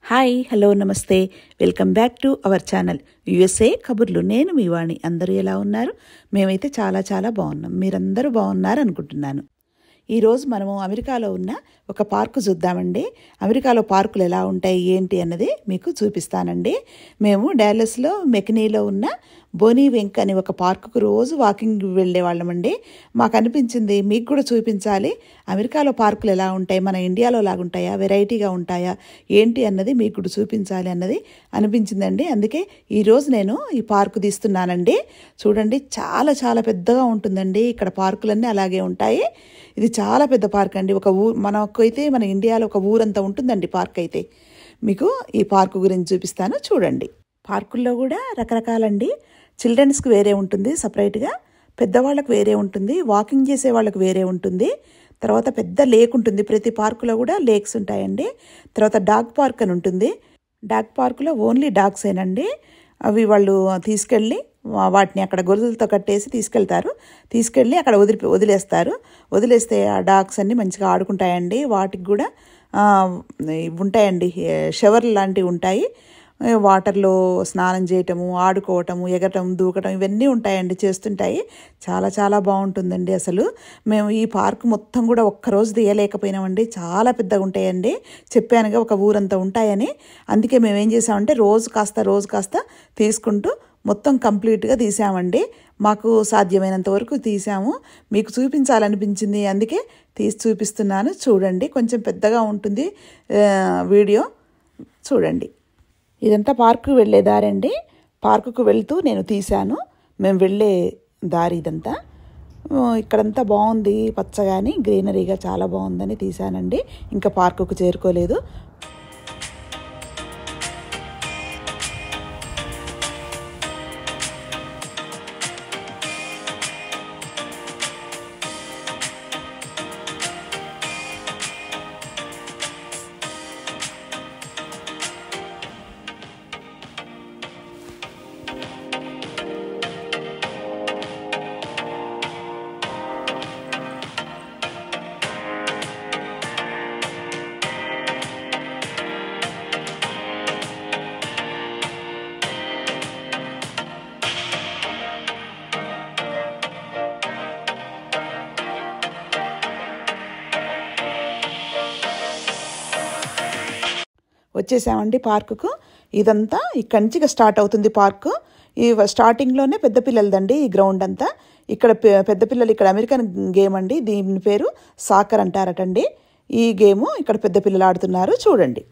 Hi hello నమస్తే welcome back to our channel USA కబుర్లు. నేను మీ వాణి. అందరూ ఎలా ఉన్నారు? మేమైతే చాలా చాలా బాగున్నాం. మీరందరూ బాగున్నారు అనుకుంటున్నాను. ఈరోజు మనము అమెరికాలో ఉన్న ఒక పార్కు చూద్దామండి. అమెరికాలో పార్కులు ఎలా ఉంటాయి ఏంటి అన్నది మీకు చూపిస్తానండి. మేము డాలస్లో మెకనీలో ఉన్న బోనీ వెంక్ అని ఒక పార్కుకు రోజు వాకింగ్ వెళ్ళేవాళ్ళమండి. మాకు అనిపించింది మీకు కూడా చూపించాలి, అమెరికాలో పార్కులు ఎలా ఉంటాయి, మన ఇండియాలో లాగుంటాయా, వెరైటీగా ఉంటాయా ఏంటి అన్నది మీకు కూడా చూపించాలి అన్నది అనిపించిందండి. అందుకే ఈరోజు నేను ఈ పార్కు తీస్తున్నానండి. చూడండి, చాలా చాలా పెద్దగా ఉంటుందండి. ఇక్కడ పార్కులన్నీ అలాగే ఉంటాయి. ఇది చాలా పెద్ద పార్క్ అండి. ఒక మనకైతే మన ఇండియాలో ఒక ఊరంతా ఉంటుందండి పార్క్ అయితే. మీకు ఈ పార్కు గురించి చూపిస్తాను, చూడండి. పార్కుల్లో కూడా రకరకాలండి. చిల్డ్రన్స్కి వేరే ఉంటుంది సపరేట్గా, పెద్దవాళ్ళకు వేరే ఉంటుంది, వాకింగ్ చేసే వాళ్ళకు వేరే ఉంటుంది. తర్వాత పెద్ద లేక్ ఉంటుంది. ప్రతి పార్కులో కూడా లేక్స్ ఉంటాయండి. తర్వాత డాగ్ పార్క్ అని ఉంటుంది. డాగ్ పార్కులో ఓన్లీ డాగ్స్ ఏనండి. అవి వాళ్ళు తీసుకెళ్ళి వాటిని అక్కడ గొలుసులతో కట్టేసి తీసుకెళ్ళి అక్కడ వదిలేస్తే ఆ డాగ్స్ అన్నీ మంచిగా ఆడుకుంటాయండి. వాటికి కూడా ఉంటాయండి, షవర్ లాంటివి ఉంటాయి. వాటర్లో స్నానం చేయటము, ఆడుకోవటము, ఎగరటం, దూకటం ఇవన్నీ ఉంటాయండి, చేస్తుంటాయి. చాలా చాలా బాగుంటుందండి. అసలు మేము ఈ పార్క్ మొత్తం కూడా ఒక్కరోజు తీయలేకపోయినామండి. చాలా పెద్దగా ఉంటాయండి. చెప్పానుగా ఒక ఊరంతా ఉంటాయని. అందుకే మేము ఏం చేసామంటే రోజు కాస్త తీసుకుంటూ మొత్తం కంప్లీట్గా తీసామండి. మాకు సాధ్యమైనంత వరకు తీసాము. మీకు చూపించాలనిపించింది, అందుకే తీసి చూపిస్తున్నాను. చూడండి, కొంచెం పెద్దగా ఉంటుంది వీడియో. చూడండి, ఇదంతా పార్కు వెళ్ళే దారి అండి. పార్కుకు వెళ్తూ నేను తీశాను. మేము వెళ్ళే దారి ఇదంతా. ఇక్కడంతా బాగుంది, పచ్చగాని గ్రీనరీగా చాలా బాగుందని తీశానండి. ఇంకా పార్కుకు చేరుకోలేదు. వచ్చేసామండి పార్కుకు. ఇదంతా ఇక్కడి నుంచి స్టార్ట్ అవుతుంది పార్కు. ఈ స్టార్టింగ్లోనే పెద్ద పిల్లలదండి ఈ గ్రౌండ్ అంతా. ఇక్కడ పెద్ద పిల్లలు, ఇక్కడ అమెరికన్ గేమ్ అండి, దీని పేరు సాకర్ అంటారటండి. ఈ గేము ఇక్కడ పెద్ద పిల్లలు ఆడుతున్నారు, చూడండి.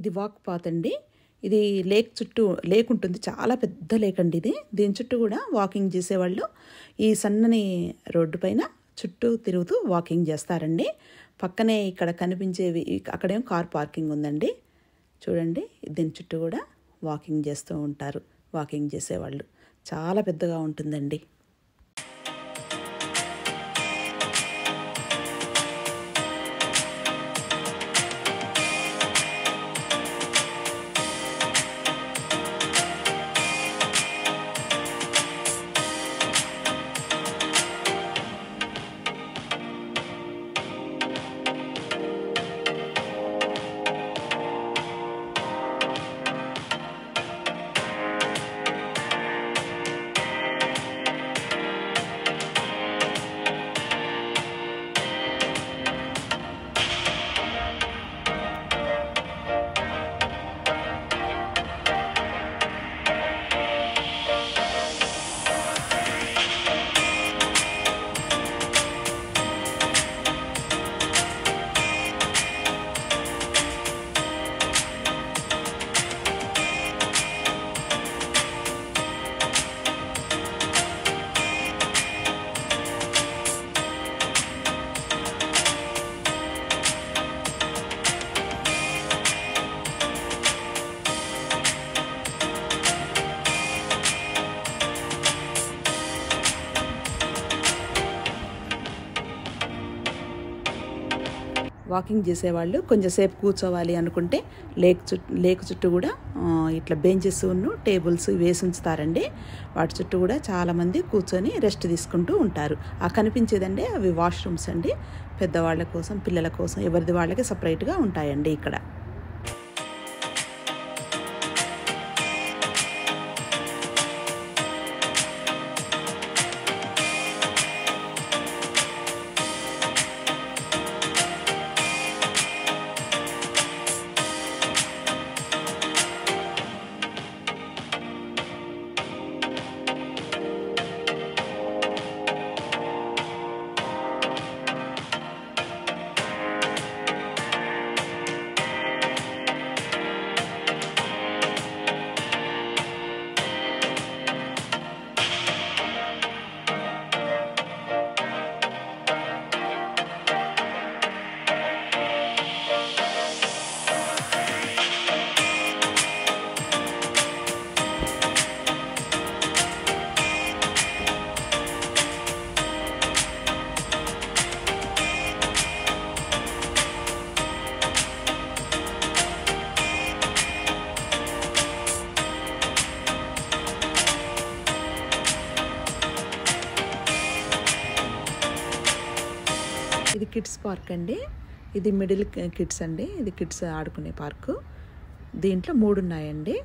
ఇది వాక్ పాత్ అండి. ఇది లేక్ చుట్టూ లేక్ ఉంటుంది, చాలా పెద్ద లేక్ అండి ఇది. దీని చుట్టూ కూడా వాకింగ్ చేసేవాళ్ళు ఈ సన్నని రోడ్డు పైన చుట్టూ తిరుగుతూ వాకింగ్ చేస్తారండి. పక్కనే ఇక్కడ కనిపించేవి అక్కడేం కార్ పార్కింగ్ ఉందండి. చూడండి, దీని చుట్టూ కూడా వాకింగ్ చేస్తూ ఉంటారు వాకింగ్ చేసేవాళ్ళు. చాలా పెద్దగా ఉంటుందండి. వాకింగ్ చేసేవాళ్ళు కొంచెంసేపు కూర్చోవాలి అనుకుంటే లేక్ చుట్టూ కూడా ఇట్లా బెంచెస్ టేబుల్స్ వేసి ఉంచుతారండి. వాటి చుట్టూ కూడా చాలామంది కూర్చొని రెస్ట్ తీసుకుంటూ ఉంటారు. ఆ కనిపించేదండి అవి వాష్రూమ్స్ అండి. పెద్దవాళ్ళ కోసం, పిల్లల కోసం ఎవరిది వాళ్ళకి సపరేట్గా ఉంటాయండి ఇక్కడ. ఇది కిడ్స్ పార్క్ అండి. ఇది మిడిల్ కిడ్స్ అండి. ఇది కిడ్స్ ఆడుకునే పార్కు. దీంట్లో 3 ఉన్నాయండి.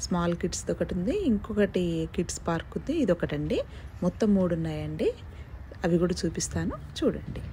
స్మాల్ కిడ్స్ది ఒకటి ఉంది, ఇంకొకటి కిడ్స్ పార్క్ ఉంది, ఇది ఒకటండి. మొత్తం 3 ఉన్నాయండి. అవి కూడా చూపిస్తాను, చూడండి.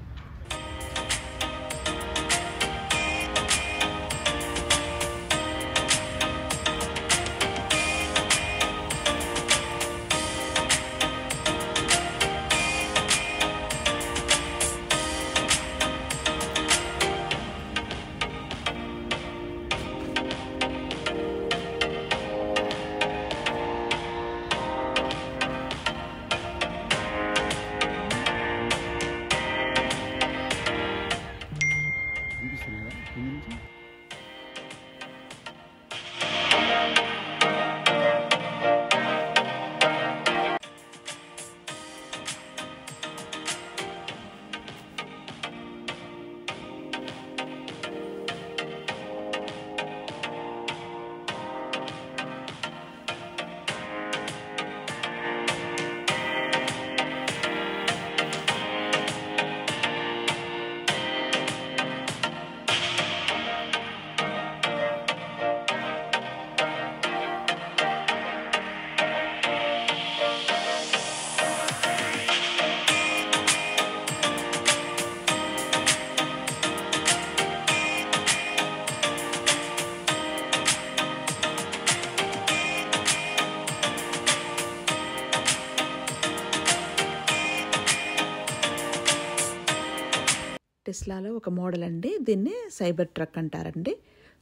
టెస్లాలో ఒక మోడల్ అండి. దీన్ని సైబర్ ట్రక్ అంటారండి.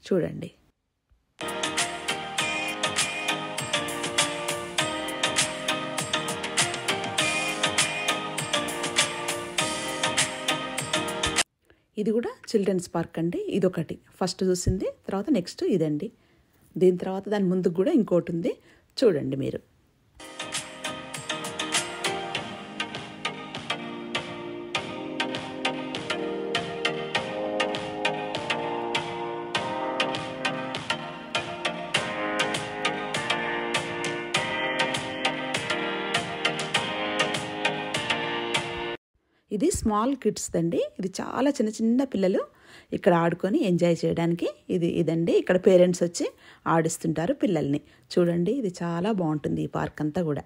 చూడండి. ఇది కూడా చిల్డ్రన్స్ పార్క్ అండి. ఇదొకటి ఫస్ట్ చూసింది, తర్వాత నెక్స్ట్ ఇదండి. దీని తర్వాత దాని ముందుకు కూడా ఇంకోటి ఉంది, చూడండి మీరు. ఇది స్మాల్ కిడ్స్ దండి. ఇది చాలా చిన్న చిన్న పిల్లలు ఇక్కడ ఆడుకొని ఎంజాయ్ చేయడానికి ఇదండి. ఇక్కడ పేరెంట్స్ వచ్చి ఆడిస్తుంటారు పిల్లల్ని. చూడండి, ఇది చాలా బాగుంటుంది ఈ పార్క్ అంతా కూడా.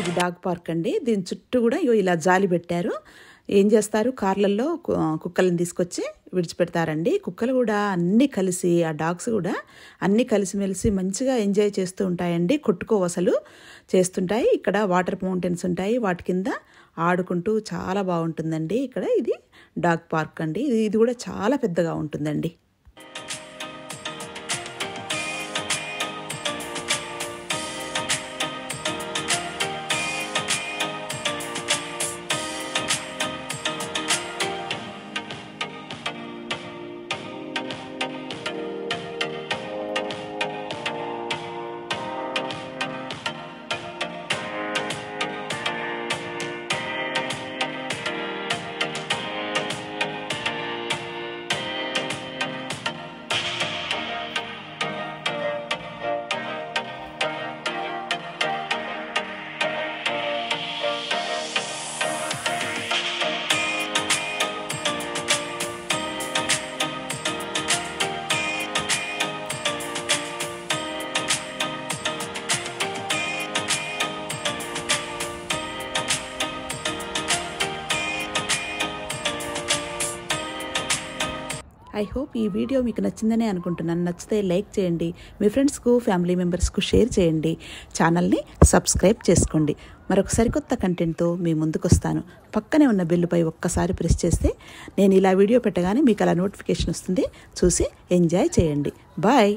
ఇది డాగ్ పార్క్ అండి. దీని చుట్టూ కూడా ఇలా జాలి పెట్టారు. ఏం చేస్తారు, కార్లలో కుక్కలను తీసుకొచ్చి విడిచిపెడతారండి. కుక్కలు కూడా అన్నీ కలిసి, ఆ డాగ్స్ కూడా అన్నీ కలిసిమెలిసి మంచిగా ఎంజాయ్ చేస్తూ ఉంటాయండి. కొట్టుకోవసలు చేస్తుంటాయి. ఇక్కడ వాటర్ ఫౌంటైన్స్ ఉంటాయి, వాటి కింద ఆడుకుంటూ చాలా బాగుంటుందండి. ఇక్కడ ఇది డాగ్ పార్క్ అండి. ఇది కూడా చాలా పెద్దగా ఉంటుందండి. ఐ హోప్ ఈ వీడియో మీకు నచ్చిందనే అనుకుంటున్నాను. నచ్చితే లైక్ చేయండి, మీ ఫ్రెండ్స్కు ఫ్యామిలీ మెంబర్స్కు షేర్ చేయండి, ఛానల్ని సబ్స్క్రైబ్ చేసుకోండి. మరొక సరికొత్త కంటెంట్తో మీ ముందుకు వస్తాను. పక్కనే ఉన్న బెల్లుపై ఒక్కసారి ప్రెస్ చేస్తే నేను ఇలా వీడియో పెట్టగానే మీకు అలా నోటిఫికేషన్ వస్తుంది. చూసి ఎంజాయ్ చేయండి. బాయ్.